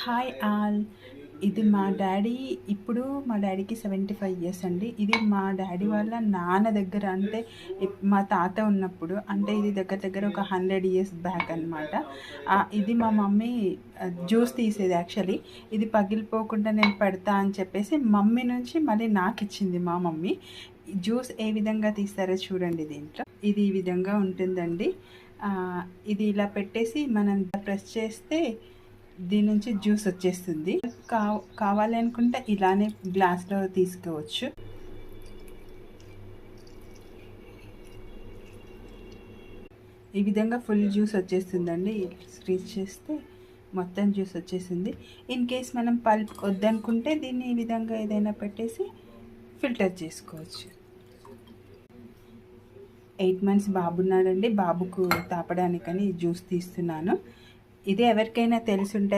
Hi all. ఇది మా daddy. ఇప్పుడు మా డాడీకి 75 ఇయర్స్ అండి. ఇది మా డాడీ వాళ్ళ నాన్న దగ్గర, అంటే మా తాత ఉన్నప్పుడు, అంటే ఇది దగ్గర దగ్గర ఒక 100 ఇయర్స్ బ్యాక్ అనమాట. ఇది మా మమ్మీ జ్యూస్ తీసేది. యాక్చువల్లీ ఇది పగిలిపోకుండా నేను పెడతా అని చెప్పేసి మమ్మీ నుంచి మళ్ళీ నాకు ఇచ్చింది మా మమ్మీ. జ్యూస్ ఏ విధంగా తీస్తారో చూడండి. దీంట్లో ఇది ఈ విధంగా ఉంటుందండి. ఇది ఇలా పెట్టేసి మనం ప్రెస్ చేస్తే దీని నుంచి జ్యూస్ వచ్చేస్తుంది. కావాలి అనుకుంటే ఇలానే గ్లాస్లో తీసుకోవచ్చు. ఈ విధంగా ఫుల్ జ్యూస్ వచ్చేస్తుందండి. స్క్వీజ్ చేస్తే మొత్తం జ్యూస్ వచ్చేసింది. ఇన్ కేస్ మనం పల్ప్ వద్దనుకుంటే దీన్ని ఈ విధంగా ఏదైనా పెట్టేసి ఫిల్టర్ చేసుకోవచ్చు. 8 months బాబు ఉన్నాడండి. బాబుకు తాపడానికని జ్యూస్ తీస్తున్నాను. ఇది ఎవరికైనా తెలుసుంటే